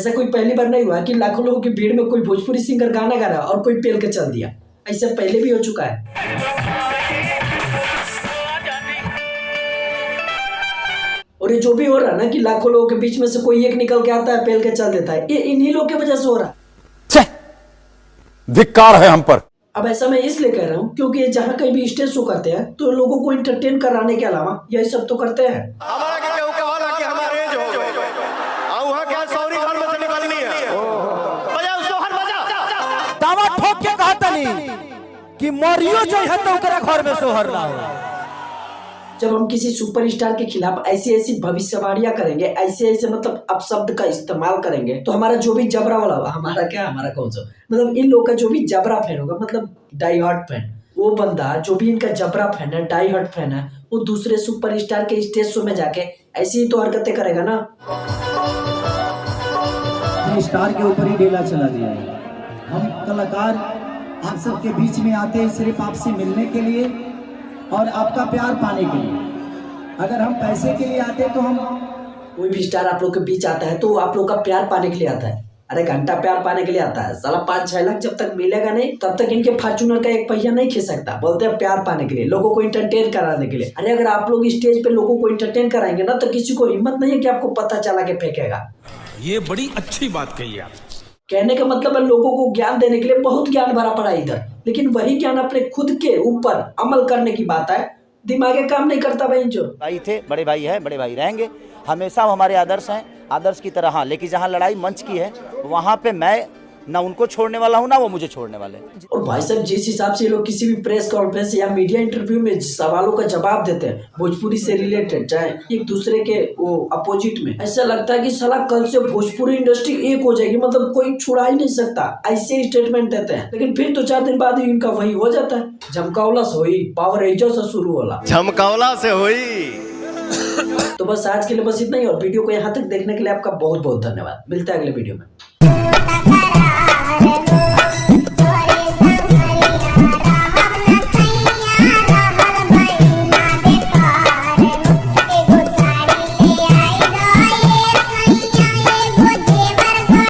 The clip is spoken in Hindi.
ऐसा कोई पहली बार नहीं हुआ कि लाखों लोगों की भीड़ में कोई भोजपुरी सिंगर गाना गा रहा और कोई पेल के चल दिया। ऐसा पहले भी हो चुका है। और ये जो भी हो रहा है ना कि लाखों लोगों के बीच में से कोई एक निकल के आता है, पेल के चल देता है, ये इन्हीं लोगों की वजह से हो रहा है। धिक्कार है हम पर। अब ऐसा मैं इसलिए कह रहा हूँ क्योंकि ये जहाँ कहीं भी स्टेज शो करते हैं तो लोगों को एंटरटेन कराने के अलावा यही सब तो करते हैं। दावा ठोक के कहता नहीं कि मरियो जो है तो ओकरा घर में सोहर ना हो। जब हम किसी सुपरस्टार के खिलाफ ऐसी ऐसी भविष्यवाणियां करेंगे, ऐसे ऐसे मतलब अपशब्द का इस्तेमाल करेंगे, तो हमारा जो भी जबरा वाला होगा, हमारा कौन सा मतलब इन लोग का जो भी जबरा फैन होगा, मतलब डाई हार्ड फैन, वो बंदा जो भी इनका जबरा फैन है, डाई हार्ड फैन है, वो दूसरे सुपरस्टार के स्टेज शो में जाके ऐसी ही तो हरकतें करेगा ना। स्टार के ऊपर ही डेला चला दिया है। हम कलाकार आप सबके बीच में आते हैं सिर्फ आपसे मिलने के लिए और आपका प्यार पाने के लिए। अगर हम पैसे के लिए आते तो हम कोई भी स्टार आप लोग के बीच आता है तो आप लोग का प्यार पाने के लिए आता है। अरे घंटा प्यार पाने के लिए आता है, साला 5-6 लाख जब तक मिलेगा नहीं तब तक इनके फॉर्च्यूनर का एक पहिया नहीं खींच सकता। बोलते हैं प्यार पाने के लिए, लोगों को इंटरटेन कराने के लिए। अरे अगर आप लोग स्टेज पे लोगों को इंटरटेन कराएंगे ना तो किसी को हिम्मत नहीं है कि आपको पता चला के फेंकेगा। ये बड़ी अच्छी बात कही आप। कहने का मतलब है लोगों को ज्ञान देने के लिए बहुत ज्ञान भरा पड़ा है इधर, लेकिन वही ज्ञान अपने खुद के ऊपर अमल करने की बात है, दिमागे काम नहीं करता। भाई जो भाई थे, बड़े भाई है, बड़े भाई रहेंगे हमेशा। हमारे आदर्श हैं, आदर्श की तरह। हाँ, लेकिन जहाँ लड़ाई मंच की है वहाँ पे मैं ना उनको छोड़ने वाला हूँ ना वो मुझे छोड़ने वाले। और भाई साहब जिस हिसाब से ये लोग किसी भी प्रेस कॉन्फ्रेंस या मीडिया इंटरव्यू में सवालों का जवाब देते हैं भोजपुरी से रिलेटेड, चाहे एक दूसरे के वो अपोजिट में, ऐसा लगता है कि साला कल से भोजपुरी इंडस्ट्री एक हो जाएगी, मतलब कोई छुड़ा ही नहीं सकता। ऐसे स्टेटमेंट देते हैं, लेकिन फिर तो 4 दिन बाद ही इनका वही हो जाता है, झमकावला से हुई, पावर एजो से शुरू होला, झमकावला से हुई। तो बस आज के लिए बस इतना ही, और वीडियो को यहाँ तक देखने के लिए आपका बहुत बहुत धन्यवाद। मिलता है अगले वीडियो में।